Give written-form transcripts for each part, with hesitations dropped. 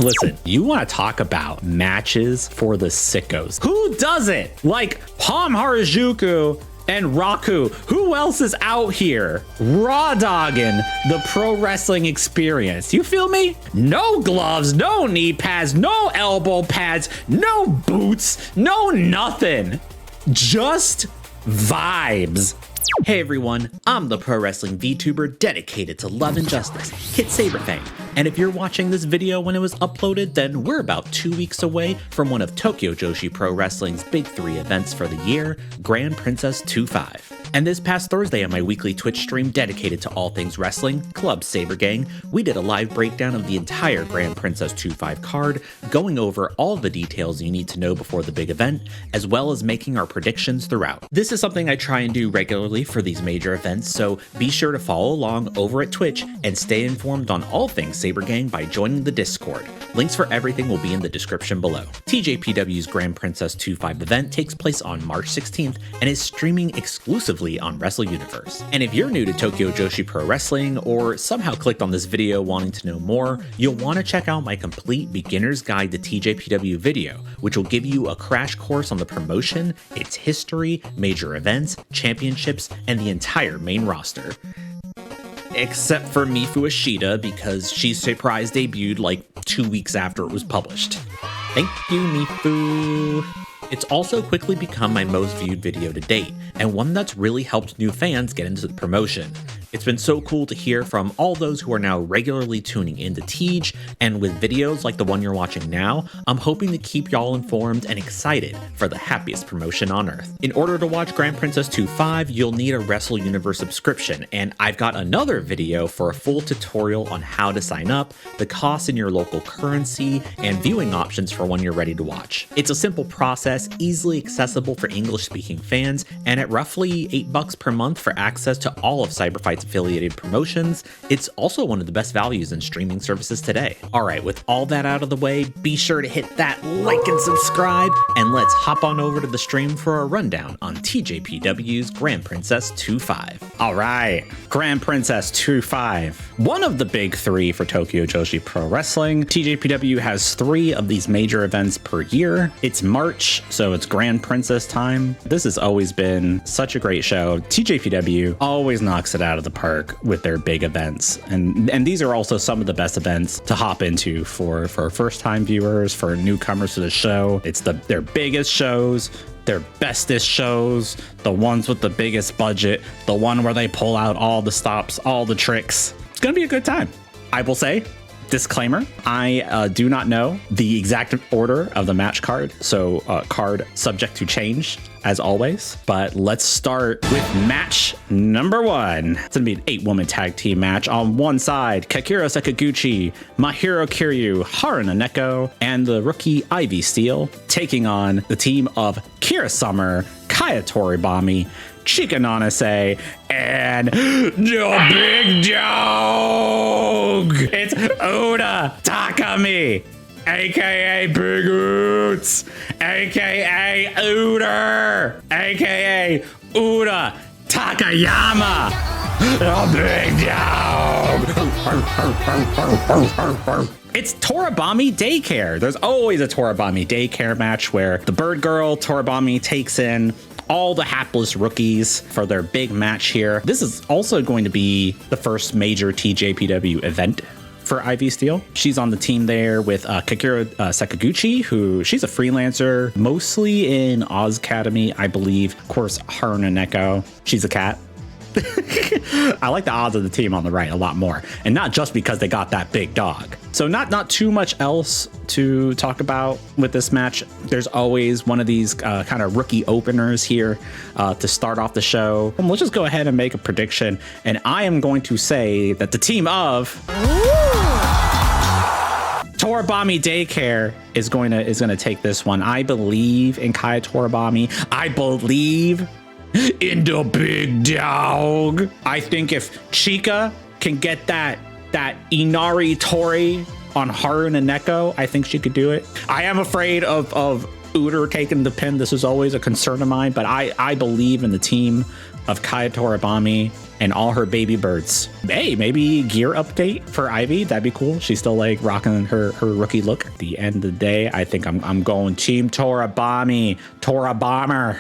Listen, you want to talk about matches for the sickos. Who doesn't? Like Palm Harajuku and Raku. Who else is out here raw dogging the pro wrestling experience? You feel me? No gloves, no knee pads, no elbow pads, no boots, no nothing. Just vibes. Hey everyone, I'm the pro wrestling VTuber dedicated to love and justice, Kit Saberfang. And if you're watching this video when it was uploaded, then we're about 2 weeks away from one of Tokyo Joshi Pro Wrestling's big 3 events for the year, Grand Princess 2-5. And this past Thursday on my weekly Twitch stream dedicated to all things wrestling, Club Saber Gang, we did a live breakdown of the entire Grand Princess 2-5 card, going over all the details you need to know before the big event, as well as making our predictions throughout. This is something I try and do regularly for these major events, so be sure to follow along over at Twitch and stay informed on all things Saber Gang by joining the Discord. Links for everything will be in the description below. TJPW's Grand Princess 2-5 event takes place on March 16th and is streaming exclusively on Wrestle Universe. And if you're new to Tokyo Joshi Pro Wrestling or somehow clicked on this video wanting to know more, you'll want to check out my complete beginner's guide to TJPW video, which will give you a crash course on the promotion, its history, major events, championships, and the entire main roster. Except for Mifu Ashita, because she surprise debuted like 2 weeks after it was published. Thank you, Mifu. It's also quickly become my most viewed video to date, and one that's really helped new fans get into the promotion. It's been so cool to hear from all those who are now regularly tuning into TJ, and with videos like the one you're watching now, I'm hoping to keep y'all informed and excited for the happiest promotion on earth. In order to watch Grand Princess 2-5, you'll need a Wrestle Universe subscription, and I've got another video for a full tutorial on how to sign up, the costs in your local currency, and viewing options for when you're ready to watch. It's a simple process, easily accessible for English-speaking fans, and at roughly $8 per month for access to all of Cyberfight's affiliated promotions, it's also one of the best values in streaming services today. Alright, with all that out of the way, be sure to hit that like and subscribe, and let's hop on over to the stream for a rundown on TJPW's Grand Princess 2-5. Alright, Grand Princess 2-5. One of the big 3 for Tokyo Joshi Pro Wrestling. TJPW has 3 of these major events per year. It's March, so it's Grand Princess time. This has always been such a great show. TJPW always knocks it out of the park with their big events, and these are also some of the best events to hop into for first-time viewers, for newcomers to the show. It's their biggest shows, their bestest shows, the ones with the biggest budget, the one where they pull out all the stops, all the tricks. It's gonna be a good time. I will say, disclaimer, I do not know the exact order of the match card, so card subject to change as always, but let's start with match number 1. It's gonna be an 8-woman tag team match. On one side, Kakira Sakaguchi, Mahiro Kiryu, Haruna Neko, and the rookie Ivy Steel taking on the team of Kira Summer, Kaya Toribami, Chika Nanase, and the big dog! It's Uda Takami, aka Big Oots, aka Uder, aka Uda Takayama, the big dog! It's Toribami Daycare. There's always a Toribami Daycare match where the bird girl Toribami takes in all the hapless rookies for their big match here. This is also going to be the first major TJPW event for Ivy Steel. She's on the team there with Kakira Sakaguchi, who she's a freelancer, mostly in Oz Academy, I believe. Of course, Haruna Neko, she's a cat. I like the odds of the team on the right a lot more, and not just because they got that big dog. So not too much else to talk about with this match. There's always one of these kind of rookie openers here to start off the show. Let's just go ahead and make a prediction, and I am going to say that the team of Toribami Daycare is going to take this one. I believe in Kaya Toribami. I believe in the big dog. I think if Chika can get that Inari Tori on Haruna Neko, I think she could do it. I am afraid of Uder taking the pin. This is always a concern of mine, but I believe in the team of Kaya Toribami and all her baby birds. Hey, maybe gear update for Ivy. That'd be cool. She's still like rocking her rookie look. At the end of the day, I think I'm going Team Torabami, Tora Bomber.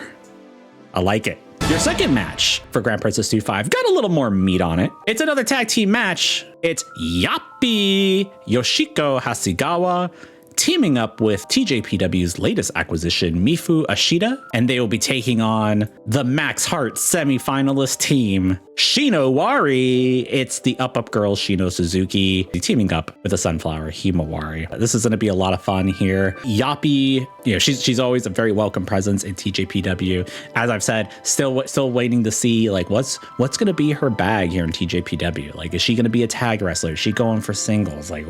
I like it. Your second match for Grand Princess 2-5 got a little more meat on it. It's another tag team match. It's Yappy Yoshiko Hasegawa teaming up with TJPW's latest acquisition, Mifu Ashida, and they will be taking on the Max Heart semi-finalist team, Shinowari. It's the up girl Shino Suzuki teaming up with the Sunflower Himawari. This is going to be a lot of fun here. Yappy, you know, she's always a very welcome presence in TJPW. As I've said, still waiting to see like what's going to be her bag here in TJPW. Like, is she going to be a tag wrestler? Is she going for singles? Like,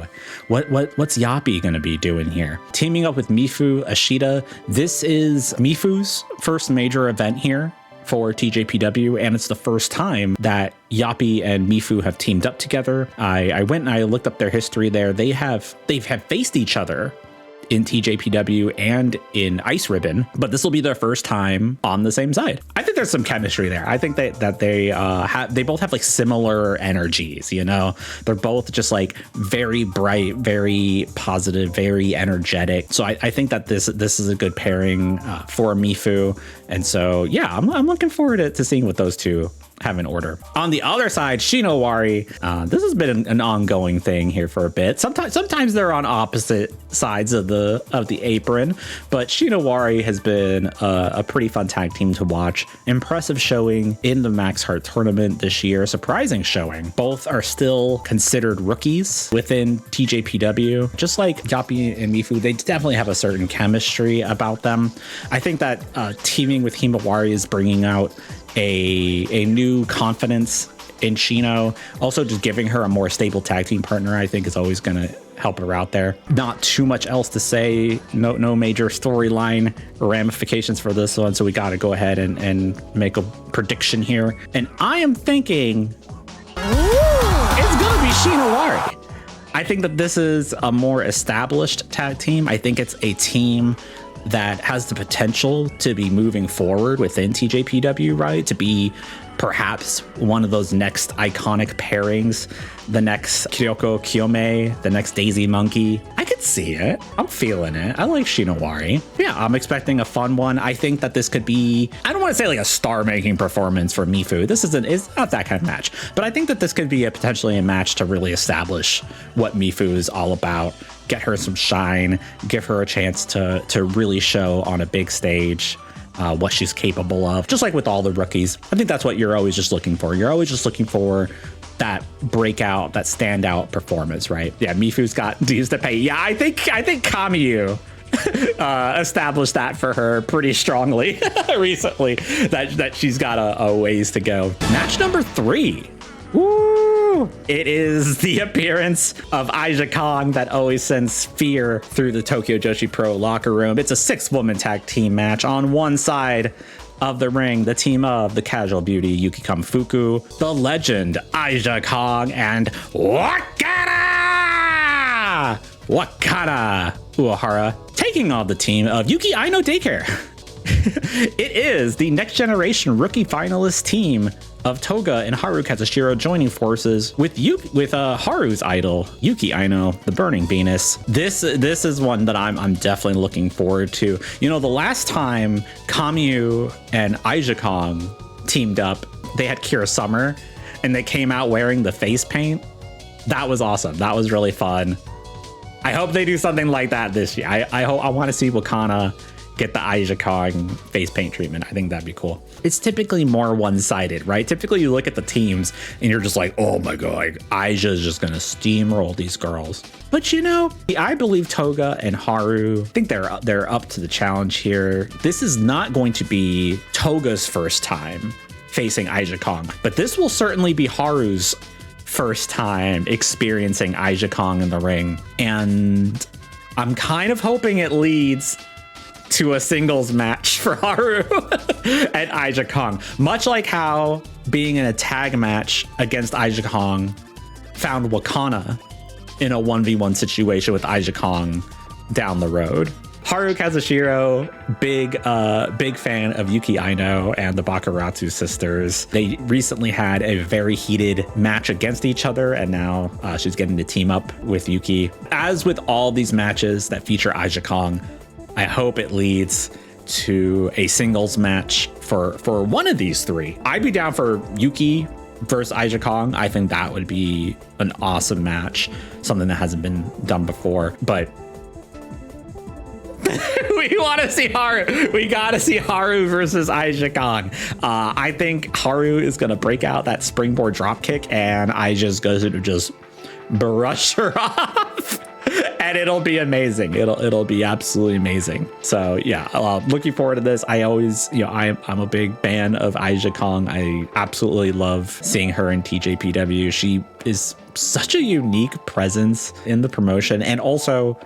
what's Yappy going to be doing here? Teaming up with Mifu Ashida. This is Mifu's first major event here for TJPW, and it's the first time that Yappy and Mifu have teamed up together. I went and I looked up their history there. They have faced each other in TJPW and in Ice Ribbon, but this will be their first time on the same side. I think there's some chemistry there. I think that they both have like similar energies, you know? They're both just like very bright, very positive, very energetic. So I think that this is a good pairing for Mifu. And so, yeah, I'm looking forward to seeing what those two have in order. On the other side, Shinowari, this has been an ongoing thing here for a bit. Sometimes they're on opposite sides of the apron, but Shinowari has been a pretty fun tag team to watch. Impressive showing in the Max Heart tournament this year. Surprising showing. Both are still considered rookies within TJPW. Just like Yappy and Mifu, they definitely have a certain chemistry about them. I think that teaming with Himawari is bringing out a new confidence in Shino. Also, just giving her a more stable tag team partner, I think, is always going to help her out there. Not too much else to say. No major storyline ramifications for this one, so we got to go ahead and make a prediction here. And I am thinking it's going to be Shinowari. I think that this is a more established tag team. I think it's a team that has the potential to be moving forward within TJPW, right? To be perhaps one of those next iconic pairings, the next Kyoko Kiyome, the next Daisy Monkey. I could see it. I'm feeling it. I like Shinowari. Yeah, I'm expecting a fun one. I think that this could be, I don't want to say like a star-making performance for Mifu. It's not that kind of match, but I think that this could be potentially a match to really establish what Mifu is all about. Get her some shine, give her a chance to really show on a big stage what she's capable of. Just like with all the rookies, I think that's what you're always just looking for. You're always just looking for that breakout, that standout performance, right? Yeah, Mifu's got dues to pay. Yeah, I think Kamiyu established that for her pretty strongly recently, that she's got a ways to go. Match number 3. Woo! It is the appearance of Aija Kong that always sends fear through the Tokyo Joshi Pro locker room. It's a 6-woman tag team match. On one side of the ring, the team of the casual beauty Yuki Kamifuku, the legend Aija Kong, and Wakana Uehara taking on the team of Yuki Aino Daycare. It is the next generation rookie finalist team of Toga and Haru Kazushiro joining forces with Haru's idol Yuki Aino, the Burning Venus. This is one that I'm definitely looking forward to. You know, the last time Kamiyu and Aija Kong teamed up, they had Kira Summer, and they came out wearing the face paint. That was awesome. That was really fun. I hope they do something like that this year. I want to see Wakana get the Aija Kong face paint treatment. I think that'd be cool. It's typically more one-sided, right? Typically you look at the teams and you're just like, oh my god, Aija is just gonna steamroll these girls. But you know, I believe Toga and Haru, I think they're up to the challenge here. This is not going to be Toga's first time facing Aija Kong, but this will certainly be Haru's first time experiencing Aija Kong in the ring. And I'm kind of hoping it leads to a singles match for Haru and Aija Kong. Much like how being in a tag match against Aija Kong found Wakana in a 1v1 situation with Aija Kong down the road. Haru Kazushiro, big fan of Yuki Aino and the Bakuratsu sisters. They recently had a very heated match against each other, and now she's getting to team up with Yuki. As with all these matches that feature Aja Kong, I hope it leads to a singles match for one of these three. I'd be down for Yuki versus Aja Kong. I think that would be an awesome match, something that hasn't been done before. But we want to see Haru. We got to see Haru versus Aja Kong. I think Haru is going to break out that springboard drop kick, and Aja's going to just brush her off. And it'll be amazing. It'll be absolutely amazing. So yeah, looking forward to this. I always, I'm a big fan of Aja Kong. I absolutely love seeing her in TJPW. She is such a unique presence in the promotion, and also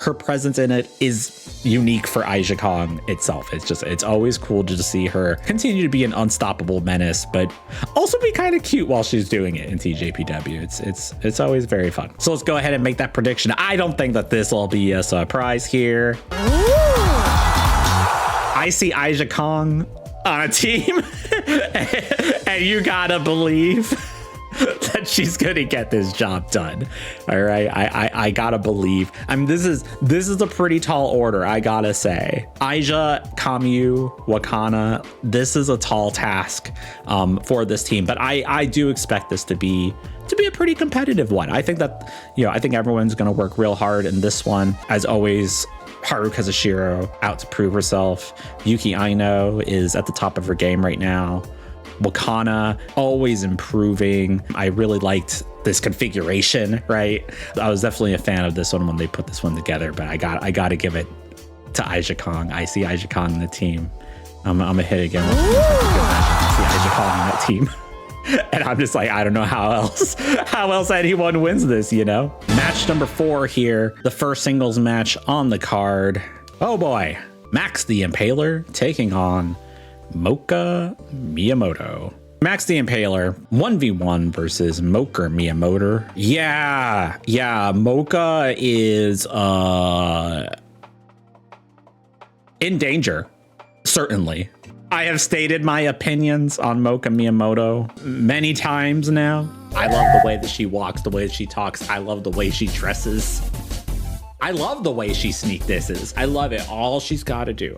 her presence in it is unique for Aja Kong itself. It's always cool to just see her continue to be an unstoppable menace, but also be kind of cute while she's doing it in TJPW. It's always very fun. So let's go ahead and make that prediction. I don't think that this will be a surprise here. I see Aja Kong on a team, and you gotta believe that she's gonna get this job done. All right, I gotta believe. I mean, this is a pretty tall order, I gotta say. Aja, Kamyu, Wakana, this is a tall task for this team, but I do expect this to be a pretty competitive one. I think that, I think everyone's gonna work real hard in this one. As always, Haru Kazushiro out to prove herself. Yuki Aino is at the top of her game right now. Wakana always improving. I really liked this configuration, right? I was definitely a fan of this one when they put this one together, but I got to give it to Aja Kong. I see Aja Kong in the team. I'm a hit again. I see Aja Kong in that team. And I'm just like, I don't know how else anyone wins this, Match number 4 here, the first singles match on the card. Oh boy, Max the Impaler taking on Mocha Miyamoto. Max the Impaler 1v1 versus Mocha Miyamoto. Yeah, Mocha is in danger, certainly. I have stated my opinions on Mocha Miyamoto many times now. I love the way that she walks, the way that she talks. I love the way she dresses. I love the way she sneak disses. I love it. All you gotta do.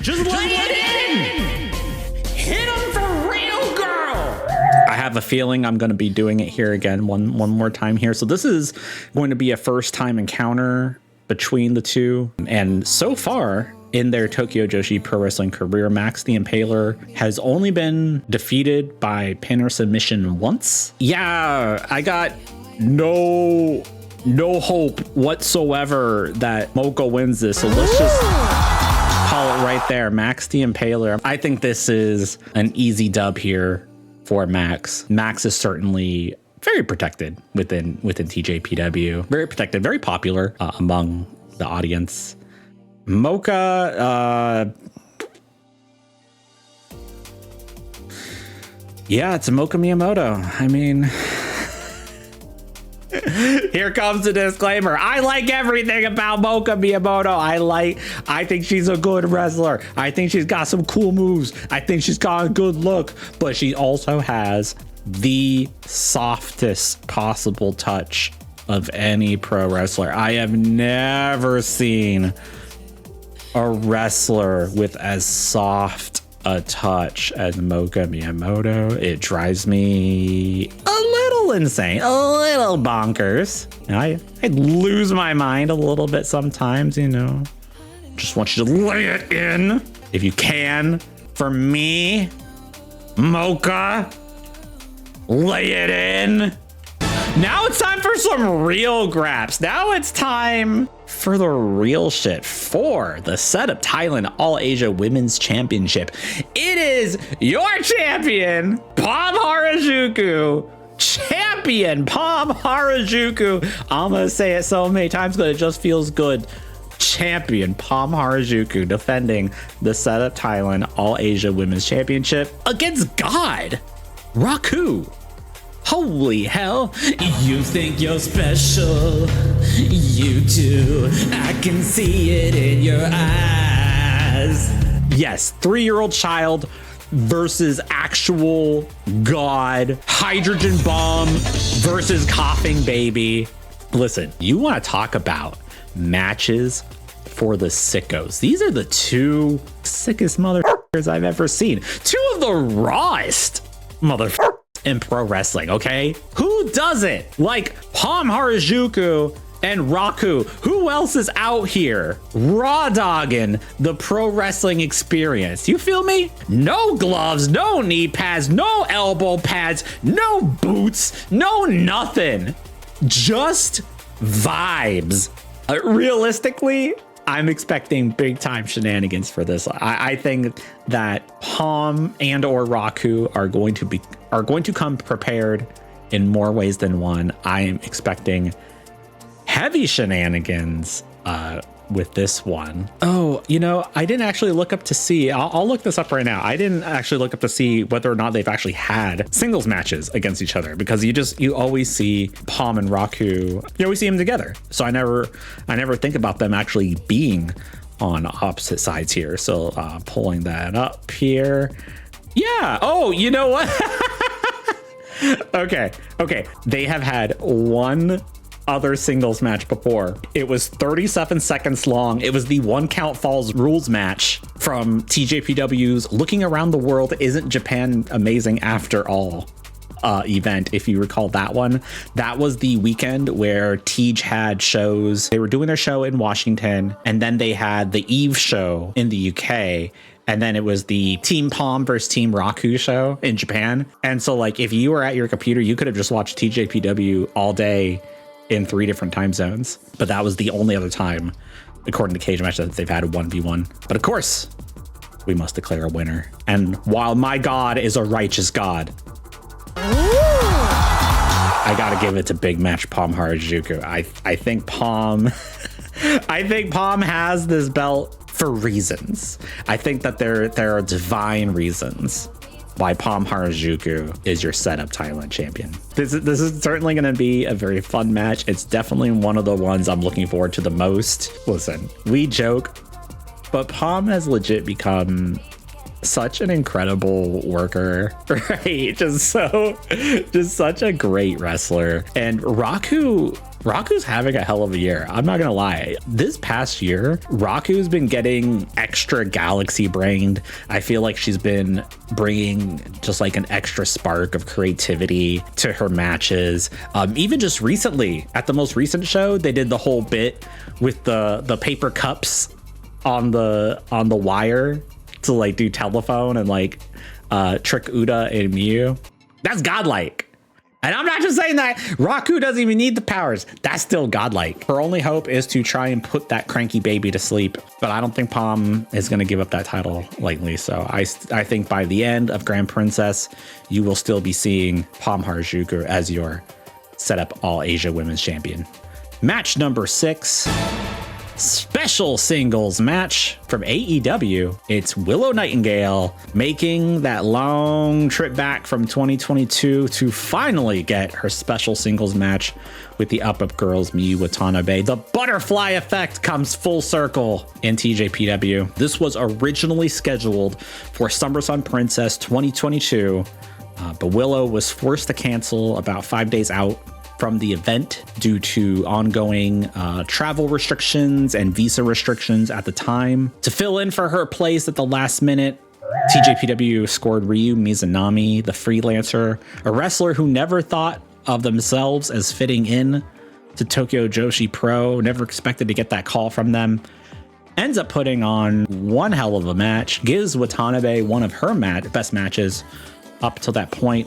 Just lay it in! Hit him for real, girl! I have a feeling I'm going to be doing it here again one more time here. So this is going to be a first time encounter between the two. And so far in their Tokyo Joshi Pro Wrestling career, Max the Impaler has only been defeated by pin or submission once. Yeah, I got no hope whatsoever that Mocha wins this. So let's just call it right there. Max the Impaler. I think this is an easy dub here for Max. Max is certainly very protected within TJPW. Very protected, very popular among the audience. Mocha, yeah, it's a Mocha Miyamoto. I mean, here comes the disclaimer. I like everything about Mocha Miyamoto. I think she's a good wrestler. I think she's got some cool moves. I think she's got a good look, but she also has the softest possible touch of any pro wrestler. I have never seen a wrestler with as soft a touch as Mocha Miyamoto. It drives me a little insane, a little bonkers. I lose my mind a little bit sometimes, Just want you to lay it in if you can. For me, Mocha, lay it in. Now it's time for some real graps. Now it's time for the real shit for the Setup Thailand All Asia Women's Championship. It is your champion, Pom Harajuku. Champion Pom Harajuku. I'm gonna say it so many times because it just feels good. Champion Pom Harajuku defending the Setup Thailand All Asia Women's Championship against God Raku. Holy hell, you think you're special. You do. I can see it in your eyes. Yes, 3-year-old child versus actual god. Hydrogen bomb versus coughing baby. Listen, you want to talk about matches for the sickos. These are the two sickest motherfuckers I've ever seen. Two of the rawest motherfuckers in pro wrestling, okay? Who doesn't like Palm Harajuku and Raku? Who else is out here raw dogging the pro wrestling experience? You feel me? No gloves, no knee pads, no elbow pads, no boots, no nothing. Just vibes. Realistically, I'm expecting big time shenanigans for this. I think that Palm and or Raku are going to come prepared in more ways than one. I am expecting heavy shenanigans with this one. Oh, you know, I didn't actually look up to see. I'll look this up right now. I didn't actually look up to see whether or not they've actually had singles matches against each other, because you always see Palm and Raku. You always see them together. So I never think about them actually being on opposite sides here. So pulling that up here. Yeah. Oh, you know what? Okay. They have had one other singles match before. It was 37 seconds long. It was the One Count Falls rules match from TJPW's Looking Around the World Isn't Japan Amazing After All event. If you recall that one, that was the weekend where TJ had shows. They were doing their show in Washington, and then they had the Eve show in the UK. And then it was the Team Palm versus Team Raku show in Japan. And so like, if you were at your computer, you could have just watched TJPW all day in 3 different time zones. But that was the only other time, according to Cage Match, that they've had a 1v1. But of course, we must declare a winner. And while my God is a righteous God, I gotta give it to big match Palm Harajuku. I think Palm has this belt for reasons. I think that there are divine reasons why Palm Harajuku is your setup Thailand champion. This is certainly going to be a very fun match. It's definitely one of the ones I'm looking forward to the most. Listen, we joke, but Palm has legit become such an incredible worker, right? Just such a great wrestler. And Raku's having a hell of a year. I'm not gonna lie. This past year, Raku's been getting extra galaxy brained. I feel like she's been bringing just like an extra spark of creativity to her matches. Even just recently, at the most recent show, they did the whole bit with the paper cups on the wire to like do telephone and like trick Uda and Miyu. That's godlike. And I'm not just saying that. Raku doesn't even need the powers. That's still godlike. Her only hope is to try and put that cranky baby to sleep. But I don't think Palm is going to give up that title lightly. So I think by the end of Grand Princess, you will still be seeing Palm Harajuku as your setup All Asia Women's Champion. Match number 6. Special singles match from AEW. It's Willow Nightingale making that long trip back from 2022 to finally get her special singles match with the Up Girls, Miyu Watanabe. The butterfly effect comes full circle in TJPW. This was originally scheduled for SummerSlam Princess 2022, but Willow was forced to cancel about 5 days out from the event due to ongoing travel restrictions and visa restrictions at the time. To fill in for her place at the last minute, TJPW scored Ryu Mizunami, the freelancer, a wrestler who never thought of themselves as fitting in to Tokyo Joshi Pro, never expected to get that call from them. Ends up putting on one hell of a match, gives Watanabe one of her best matches up till that point.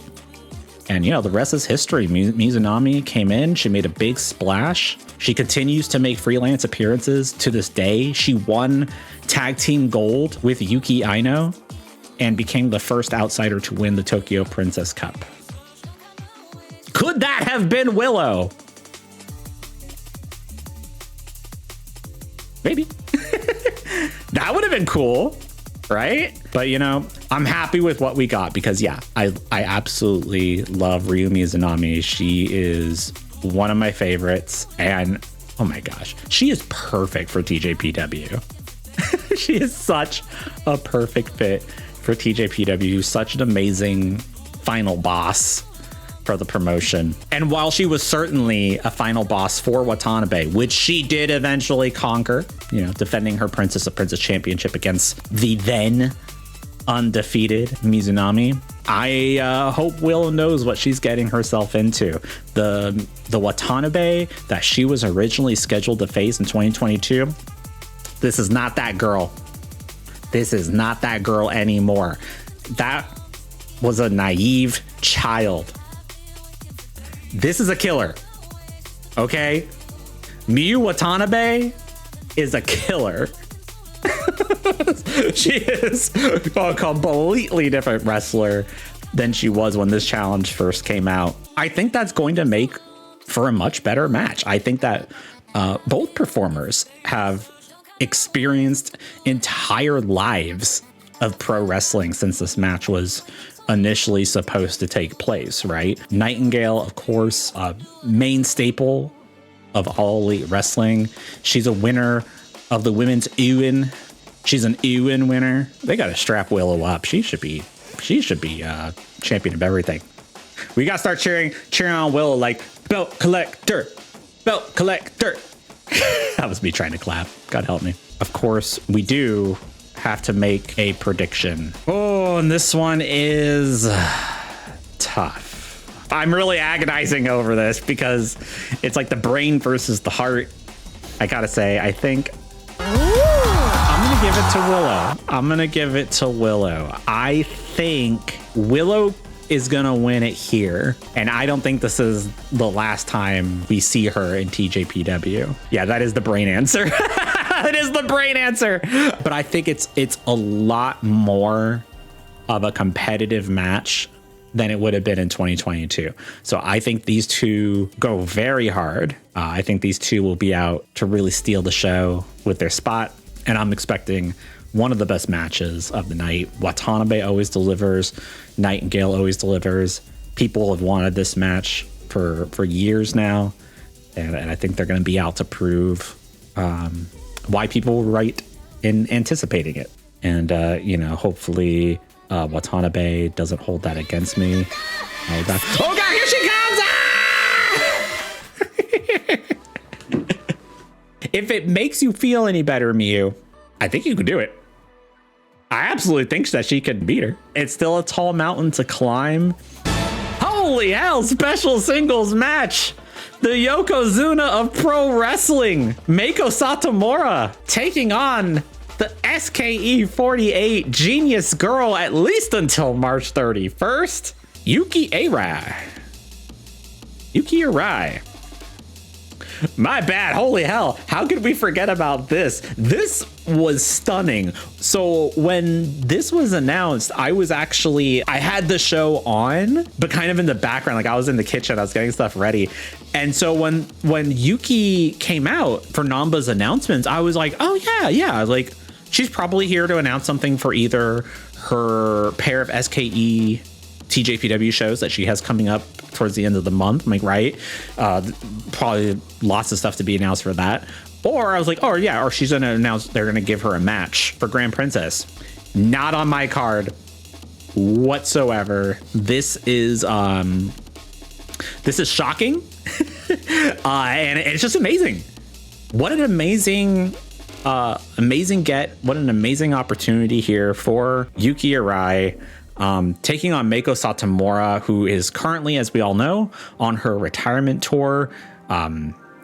And, you know, the rest is history. Mizunami came in. She made a big splash. She continues to make freelance appearances to this day. She won tag team gold with Yuki Aino and became the first outsider to win the Tokyo Princess Cup. Could that have been Willow? Maybe. That would have been cool, right? But, you know, I'm happy with what we got because, yeah, I absolutely love Ryu Mizunami. She is one of my favorites. And oh my gosh, she is perfect for TJPW. She is such a perfect fit for TJPW. Such an amazing final boss for the promotion. And while she was certainly a final boss for Watanabe, which she did eventually conquer, you know, defending her Princess of Princess Championship against the then undefeated Mizunami, I hope Willow knows what she's getting herself into. The Watanabe that she was originally scheduled to face in 2022, this is not that girl. This is not that girl anymore. That was a naive child. This is a killer. Okay? Miyu Watanabe is a killer. She is a completely different wrestler than she was when this challenge first came out. I think that's going to make for a much better match. I think that both performers have experienced entire lives of pro wrestling since this match was initially supposed to take place, right? Nightingale, of course, a main staple of All Elite Wrestling. She's a winner of the women's Ewan. She's an Ewan winner. They got to strap Willow up. She should be champion of everything. We got to start cheering on Willow like belt collector, belt collector. That was me trying to clap. God help me. Of course, we do have to make a prediction. Oh, and this one is tough. I'm really agonizing over this because it's like the brain versus the heart. I gotta say, I think I'm gonna give it to Willow. I'm gonna give it to Willow. I think Willow is gonna win it here, and I don't think this is the last time we see her in TJPW. Yeah, that is the brain answer. That is the brain answer. But I think it's a lot more of a competitive match than it would have been in 2022. So I think these two go very hard. I think these two will be out to really steal the show with their spot, and I'm expecting one of the best matches of the night. Watanabe always delivers. Nightingale always delivers. People have wanted this match for years now, and I think they're going to be out to prove why people were right in anticipating it. And hopefully Watanabe doesn't hold that against me. Oh God, here she comes! If it makes you feel any better, Miyu, I think you could do it. I absolutely think that she could beat her. It's still a tall mountain to climb. Holy hell, special singles match. The Yokozuna of pro wrestling, Meiko Satomura, taking on the SKE 48 Genius Girl at least until March 31st, Yuki Arai. Yuki Arai. My bad. Holy hell. How could we forget about this? This was stunning. So when this was announced, I had the show on, but kind of in the background. Like I was in the kitchen, I was getting stuff ready. And so when Yuki came out for Namba's announcements, I was like, oh yeah. Like she's probably here to announce something for either her pair of SKE TJPW shows that she has coming up towards the end of the month. I'm like, right. Probably lots of stuff to be announced for that. Or I was like, or she's going to announce they're going to give her a match for Grand Princess. Not on my card whatsoever. This is shocking. And it's just amazing. What an amazing get. What an amazing opportunity here for Yuki Arai. Taking on Meiko Satomura, who is currently, as we all know, on her retirement tour.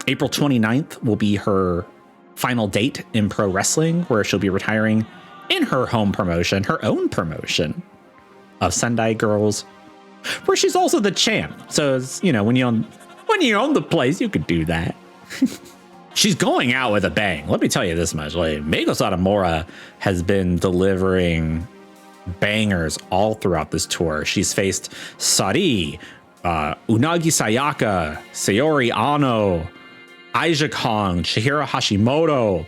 April 29th will be her final date in pro wrestling, where she'll be retiring in her home promotion, her own promotion of Sendai Girls, where she's also the champ. So, it's, when you own the place, you could do that. She's going out with a bang. Let me tell you this much. Like, Meiko Satomura has been delivering bangers all throughout this tour. She's faced Sari, Unagi Sayaka, Sayori Ano, Aija Kong, Chihiro Hashimoto,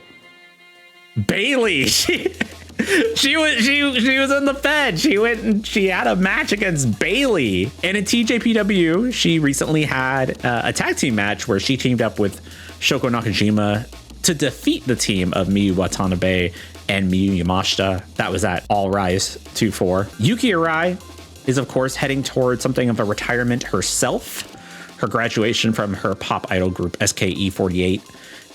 Bailey. She was in the Fed. She went and she had a match against Bailey. And in TJPW, she recently had a tag team match where she teamed up with Shoko Nakajima to defeat the team of Miyu Watanabe and Miyu Yamashita. That was at All Rise 2-4. Yuki Arai is, of course, heading towards something of a retirement herself. Her graduation from her pop idol group SKE48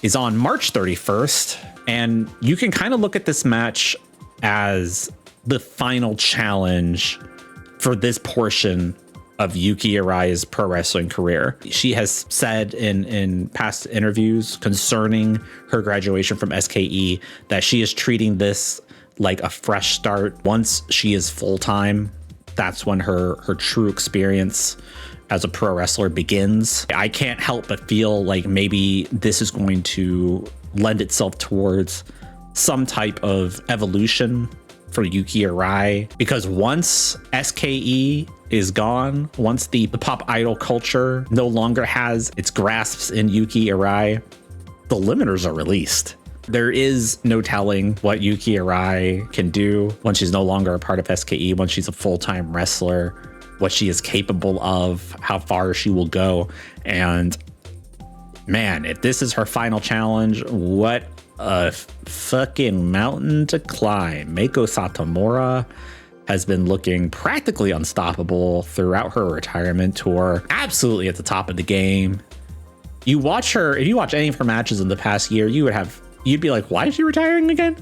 is on March 31st. And you can kind of look at this match as the final challenge for this portion of Yuki Arai's pro wrestling career. She has said in past interviews concerning her graduation from SKE that she is treating this like a fresh start. Once she is full-time, that's when her true experience as a pro wrestler begins. I can't help but feel like maybe this is going to lend itself towards some type of evolution for Yuki Arai, because once SKE is gone, once the pop idol culture no longer has its grasps in Yuki Arai, the limiters are released. There is no telling what Yuki Arai can do once she's no longer a part of SKE, once she's a full-time wrestler, what she is capable of, how far she will go. And man, if this is her final challenge, what a fucking mountain to climb. Meiko Satomura has been looking practically unstoppable throughout her retirement tour. Absolutely at the top of the game. You watch her, if you watch any of her matches in the past year, you'd be like, why is she retiring again?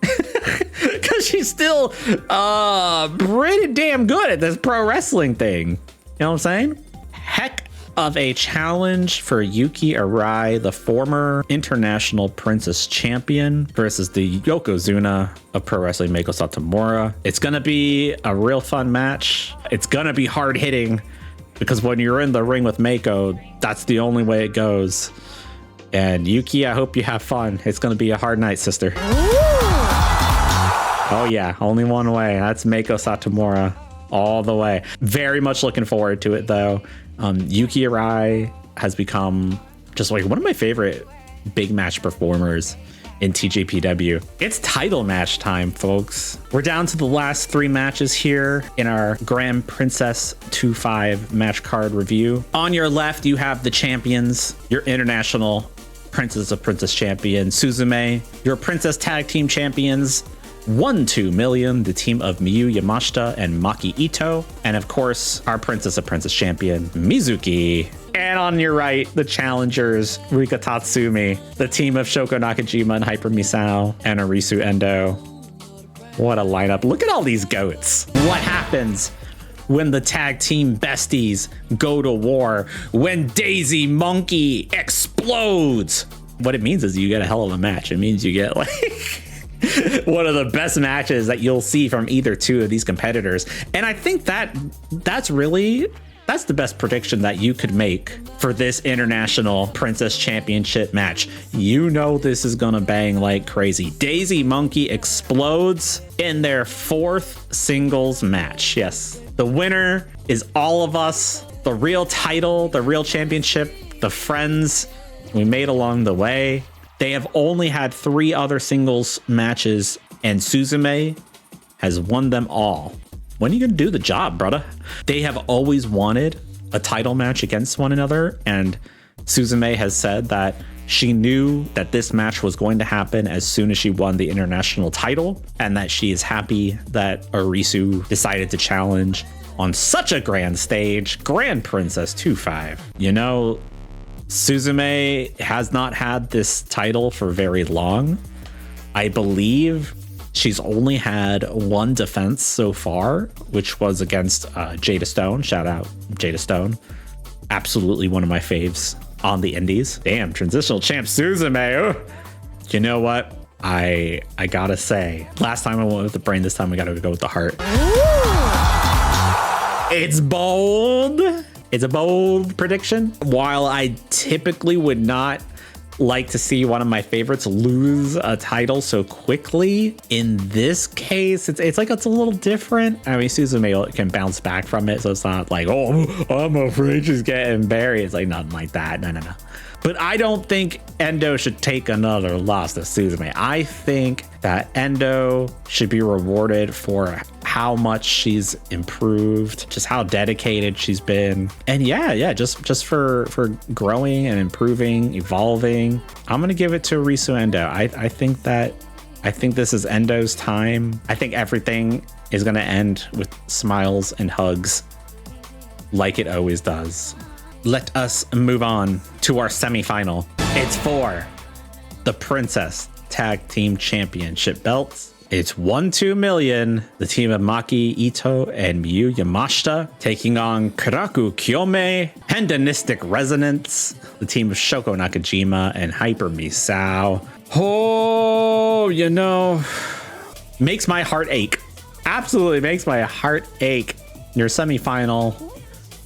Because she's still pretty damn good at this pro wrestling thing. You know what I'm saying? Heck of a challenge for Yuki Arai, the former international princess champion, versus the Yokozuna of pro wrestling, Meiko Satomura. It's gonna be a real fun match. It's gonna be hard hitting because when you're in the ring with Meiko, that's the only way it goes. And Yuki, I hope you have fun. It's gonna be a hard night, sister. Oh yeah, only one way. That's Meiko Satomura all the way. Very much looking forward to it though. Yuki Arai has become just like one of my favorite big match performers in TJPW. It's title match time, folks. We're down to the last 3 matches here in our Grand Princess 2-5 match card review. On your left, you have the champions, your international Princess of Princess champion, Suzume, your Princess Tag Team champions, 1-2 million, the team of Miyu Yamashita and Maki Ito, and of course, our Princess of Princess champion, Mizuki. And on your right, the challengers, Rika Tatsumi, the team of Shoko Nakajima and Hyper Misao, and Arisu Endo. What a lineup. Look at all these goats. What happens when the tag team besties go to war? When Daisy Monkey explodes? What it means is you get a hell of a match. It means you get like one of the best matches that you'll see from either two of these competitors. And I think that's the best prediction that you could make for this International Princess Championship match. You know this is gonna bang like crazy. Daisy Monkey explodes in their 4th singles match. Yes, the winner is all of us. The real title, the real championship, the friends we made along the way. They have only had 3 other singles matches, and Suzume has won them all. When are you gonna do the job, brother? They have always wanted a title match against one another, and Suzume has said that she knew that this match was going to happen as soon as she won the international title, and that she is happy that Arisu decided to challenge on such a grand stage. Grand Princess 2-5. You know, Suzume has not had this title for very long. I believe she's only had 1 defense so far, which was against Jada Stone. Shout out Jada Stone. Absolutely one of my faves on the indies. Damn, transitional champ Suzume. Oh. You know what? I gotta say, last time I went with the brain, this time I gotta go with the heart. Ooh. It's bold. It's a bold prediction. While I typically would not like to see one of my favorites lose a title so quickly. In this case, it's like it's a little different. I mean, Suzume can bounce back from it, so it's not like, oh, I'm afraid she's getting buried. It's like nothing like that. No. But I don't think Endo should take another loss to Suzume. I think that Endo should be rewarded for how much she's improved, just how dedicated she's been. And yeah, just for growing and improving, evolving. I'm gonna give it to Risu Endo. I think this is Endo's time. I think everything is gonna end with smiles and hugs like it always does. Let us move on to our semifinal. It's for the Princess Tag Team Championship belts. It's 1-2 million. The team of Maki Ito and Miyu Yamashita taking on Karaku Kiyome, Hedonistic Resonance, the team of Shoko Nakajima and Hyper Misao. Oh, makes my heart ache. Absolutely makes my heart ache. Your semifinal.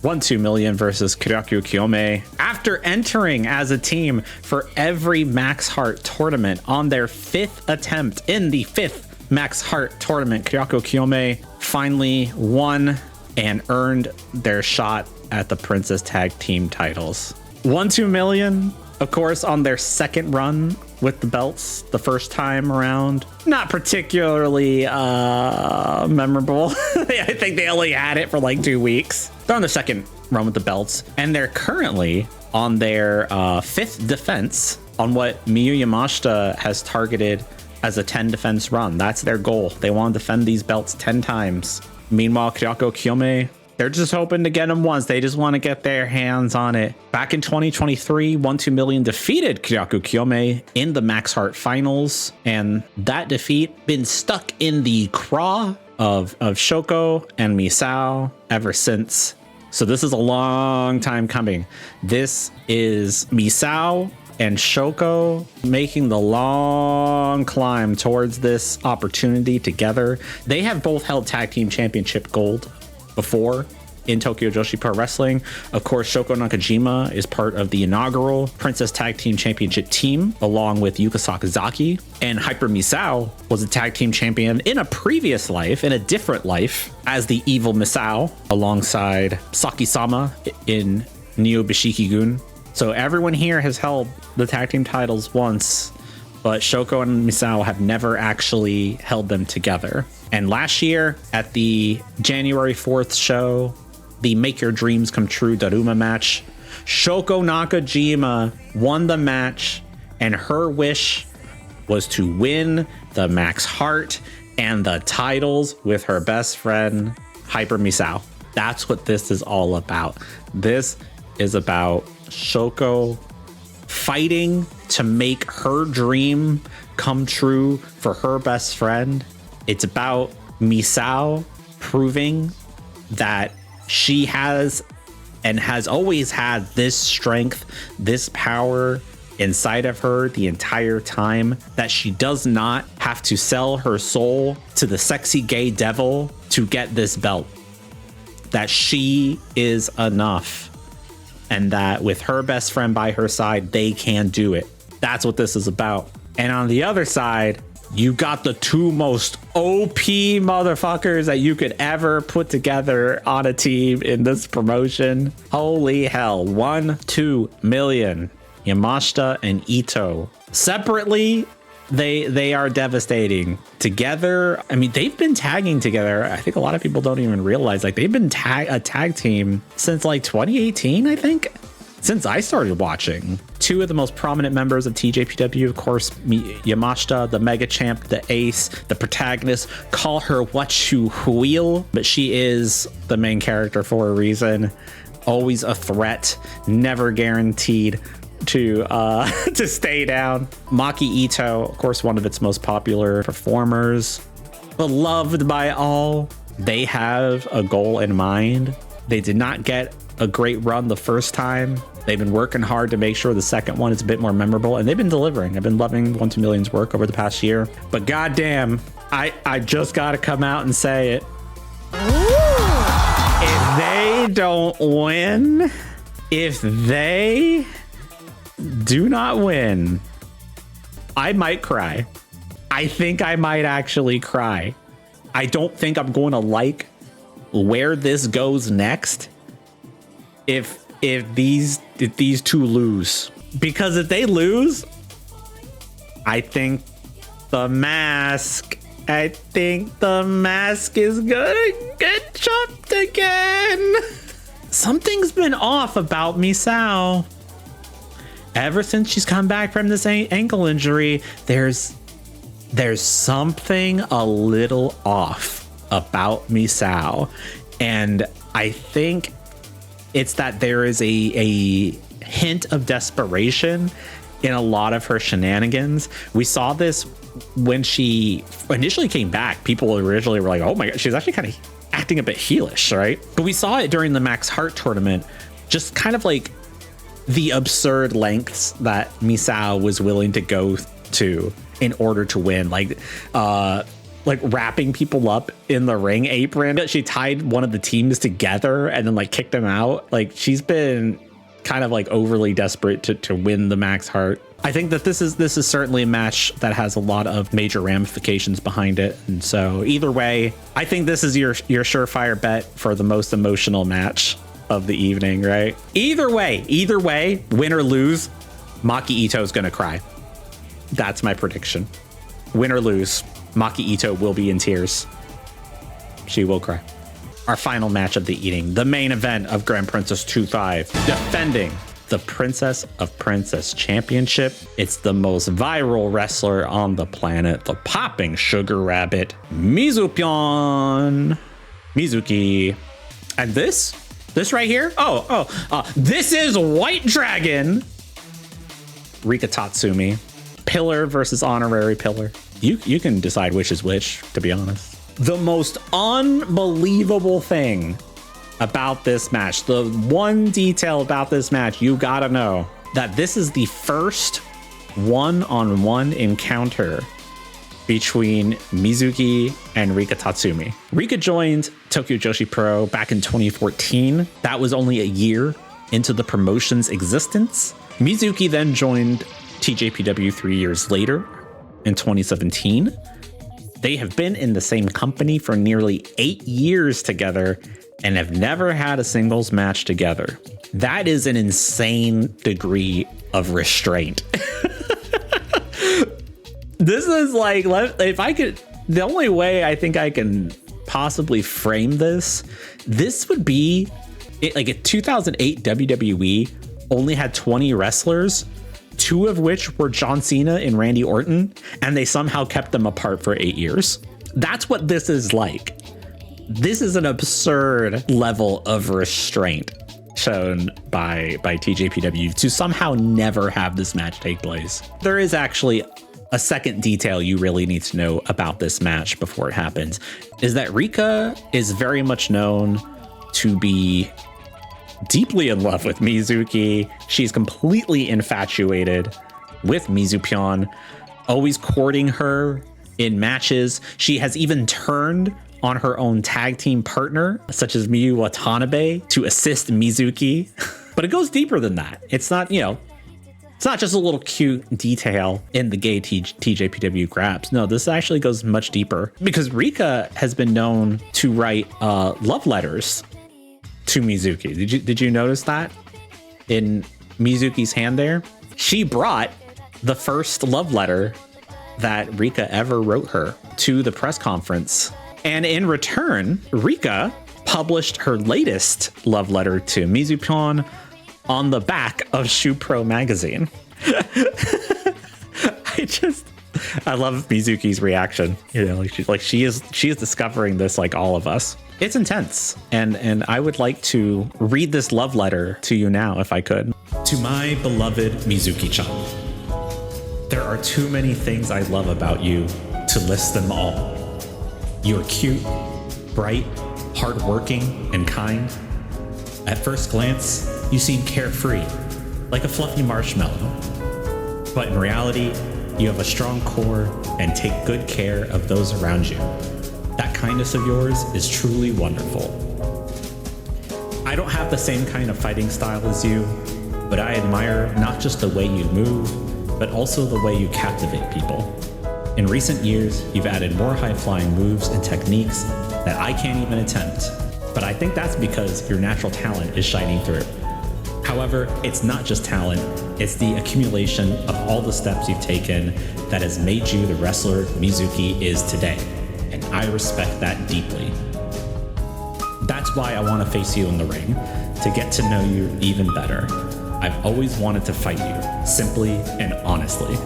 1-2 million versus Karaku Kiyome. After entering as a team for every Max Heart tournament on their 5th attempt in the 5th Max Heart tournament, Karaku Kiyome finally won and earned their shot at the Princess Tag Team titles. 1-2 million, of course, on their second run with the belts the first time around. Not particularly memorable. I think they only had it for like 2 weeks. They're on the second run with the belts, and they're currently on their 5th defense on what Miyu Yamashita has targeted as a 10 defense run. That's their goal. They want to defend these belts 10 times. Meanwhile, Karaku Kiyome, they're just hoping to get them once. They just want to get their hands on it. Back in 2023, 1-2 million defeated Karaku Kiyome in the Max Heart finals, and that defeat been stuck in the craw of Shoko and Misao ever since. So this is a long time coming. This is Misao and Shoko making the long climb towards this opportunity together. They have both held tag team championship gold before in Tokyo Joshi Pro Wrestling. Of course, Shoko Nakajima is part of the inaugural Princess Tag Team Championship team, along with Yuka Sakazaki. And Hyper Misao was a tag team champion in a previous life, in a different life, as the evil Misao, alongside Saki-sama in Neo Bishiki-gun. So everyone here has held the tag team titles once, but Shoko and Misao have never actually held them together. And last year at the January 4th show, the Make Your Dreams Come True Daruma match, Shoko Nakajima won the match, and her wish was to win the Max Heart and the titles with her best friend, Hyper Misao. That's what this is all about. This is about Shoko fighting to make her dream come true for her best friend. It's about Misao proving that she has and has always had this strength, this power inside of her the entire time, that she does not have to sell her soul to the sexy gay devil to get this belt, that she is enough, and that with her best friend by her side, they can do it. That's what this is about. And on the other side, you got the two most OP motherfuckers that you could ever put together on a team in this promotion. Holy hell. 1-2 million. Yamashita and Ito. Separately, they are devastating. Together, I mean, they've been tagging together. I think a lot of people don't even realize, like, they've been a tag team since like 2018, I think. Since I started watching. Two of the most prominent members of TJPW, of course, Yamashita, the mega champ, the ace, the protagonist. Call her what you will, but she is the main character for a reason. Always a threat, never guaranteed to stay down. Maki Ito, of course, one of its most popular performers, beloved by all. They have a goal in mind. They did not get a great run the first time. They've been working hard to make sure the second one is a bit more memorable, and they've been delivering. I've been loving 1-2 million's work over the past year, but goddamn, I just gotta come out and say it. If they don't win, if they do not win, I might cry. I think I might actually cry. I don't think I'm going to like where this goes next if these two lose. Because if they lose, I think the mask is gonna get chopped again. Something's been off about Misao. Ever since she's come back from this ankle injury, there's something a little off about Misao. And I think it's that there is a hint of desperation in a lot of her shenanigans. We saw this when she initially came back. People originally were like, oh my God, she's actually kind of acting a bit heelish, right? But we saw it during the Max Heart tournament, just kind of like the absurd lengths that Misao was willing to go to in order to win. Like wrapping people up in the ring apron. She tied one of the teams together and then like kicked them out. Like she's been kind of like overly desperate to win the Max Heart. I think that this is certainly a match that has a lot of major ramifications behind it. And so either way, I think this is your surefire bet for the most emotional match of the evening, right? Either way, win or lose, Maki Ito is going to cry. That's my prediction. Win or lose, Maki Ito will be in tears. She will cry. Our final match of the evening, the main event of Grand Princess 2-5, defending the Princess of Princess Championship. It's the most viral wrestler on the planet, the popping sugar rabbit, Mizuki. And this right here, this is White Dragon Rika Tatsumi. Pillar versus honorary pillar. You can decide which is which, to be honest. The most unbelievable thing about this match, the one detail about this match you gotta know, that this is the first one-on-one encounter between Mizuki and Rika Tatsumi. Rika joined Tokyo Joshi Pro back in 2014. That was only a year into the promotion's existence. Mizuki then joined TJPW 3 years later in 2017. They have been in the same company for nearly 8 years together and have never had a singles match together. That is an insane degree of restraint. This is like, if I could, the only way I think I can possibly frame this would be like a 2008 WWE only had 20 wrestlers, 2 of which were John Cena and Randy Orton, and they somehow kept them apart for 8 years. That's what this is like. This is an absurd level of restraint shown by TJPW to somehow never have this match take place. There is actually a second detail you really need to know about this match before it happens, is that Rika is very much known to be deeply in love with Mizuki. She's completely infatuated with Mizupyeon, always courting her in matches. She has even turned on her own tag team partner, such as Miyu Watanabe, to assist Mizuki. But it goes deeper than that. It's not, it's not just a little cute detail in the gay TJPW grabs. No, this actually goes much deeper, because Rika has been known to write love letters to Mizuki. Did you notice that in Mizuki's hand there? She brought the first love letter that Rika ever wrote her to the press conference. And in return, Rika published her latest love letter to Mizupyeon on the back of Shoe Pro magazine. I love Mizuki's reaction. She is discovering this like all of us. It's intense, and I would like to read this love letter to you now, if I could. To my beloved Mizuki-chan, there are too many things I love about you to list them all. You're cute, bright, hardworking, and kind. At first glance, you seem carefree, like a fluffy marshmallow. But in reality, you have a strong core and take good care of those around you. That kindness of yours is truly wonderful. I don't have the same kind of fighting style as you, but I admire not just the way you move, but also the way you captivate people. In recent years, you've added more high-flying moves and techniques that I can't even attempt, but I think that's because your natural talent is shining through. However, it's not just talent, it's the accumulation of all the steps you've taken that has made you the wrestler Mizuki is today, and I respect that deeply. That's why I want to face you in the ring, to get to know you even better. I've always wanted to fight you, simply and honestly.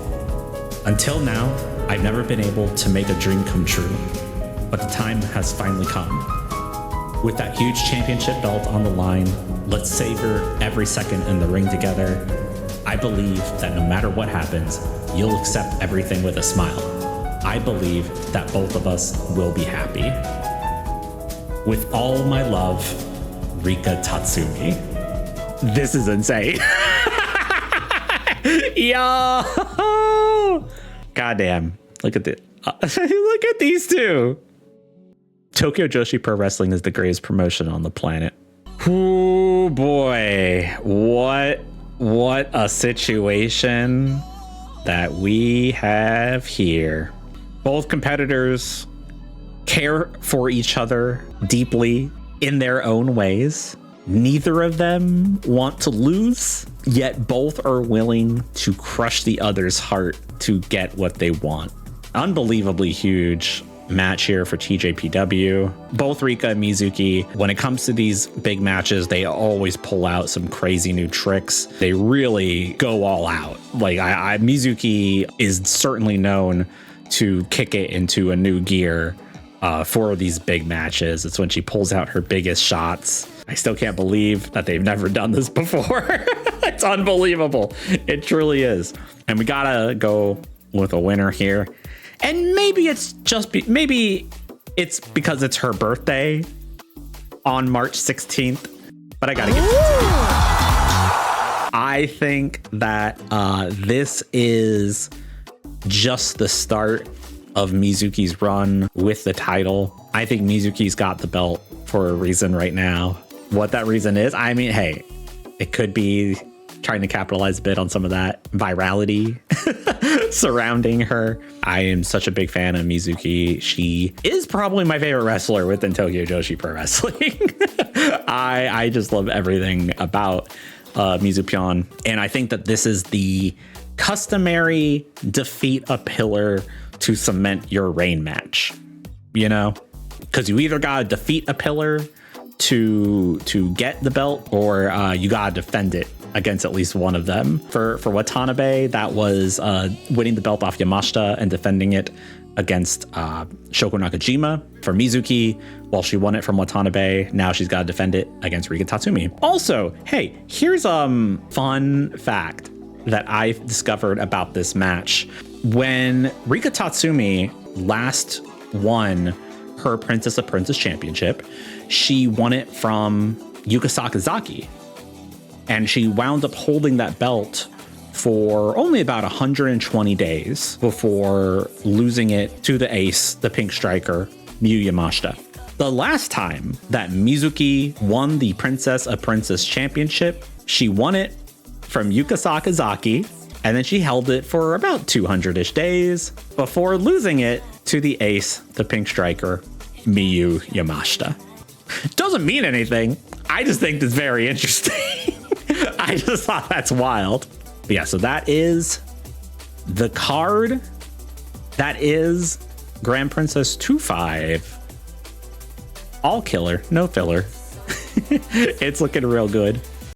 Until now, I've never been able to make a dream come true, but the time has finally come. With that huge championship belt on the line, let's savor every second in the ring together. I believe that no matter what happens, you'll accept everything with a smile. I believe that both of us will be happy. With all my love, Rika Tatsumi. This is insane. Yo! Goddamn. Look at this. Look at these two. Tokyo Joshi Pro Wrestling is the greatest promotion on the planet. Oh boy. What a situation that we have here. Both competitors care for each other deeply in their own ways. Neither of them want to lose, yet both are willing to crush the other's heart to get what they want. Unbelievably huge match here for TJPW. Both Rika and Mizuki, when it comes to these big matches, they always pull out some crazy new tricks. They really go all out. Like Mizuki is certainly known to kick it into a new gear for these big matches. It's when she pulls out her biggest shots. I still can't believe that they've never done this before. It's unbelievable. It truly is. And we gotta go with a winner here. And maybe it's because it's her birthday on March 16th, but I gotta give it to you. I think that this is just the start of Mizuki's run with the title. I think Mizuki's got the belt for a reason right now. What that reason is, I mean, hey, it could be trying to capitalize a bit on some of that virality surrounding her. I am such a big fan of Mizuki. She is probably my favorite wrestler within Tokyo Joshi Pro Wrestling. I just love everything about Mizupyeon. And I think that this is the customary defeat a pillar to cement your reign match, you know, because you either gotta defeat a pillar to get the belt, or you gotta defend it against at least one of them. For Watanabe, that was winning the belt off Yamashita and defending it against Shoko Nakajima. For Mizuki, well, she won it from Watanabe. Now she's got to defend it against Rika Tatsumi. Also, hey, here's a fun fact that I've discovered about this match. When Rika Tatsumi last won her Princess of Princess Championship, she won it from Yuka Sakazaki. And she wound up holding that belt for only about 120 days before losing it to the ace, the pink striker, Miyu Yamashita. The last time that Mizuki won the Princess of Princess Championship, she won it from Yuka Sakazaki, and then she held it for about 200-ish days before losing it to the ace, the pink striker, Miyu Yamashita. Doesn't mean anything. I just think it's very interesting. I just thought that's wild. But yeah, so that is the card. That is Grand Princess 2-5. All killer, no filler. It's looking real good.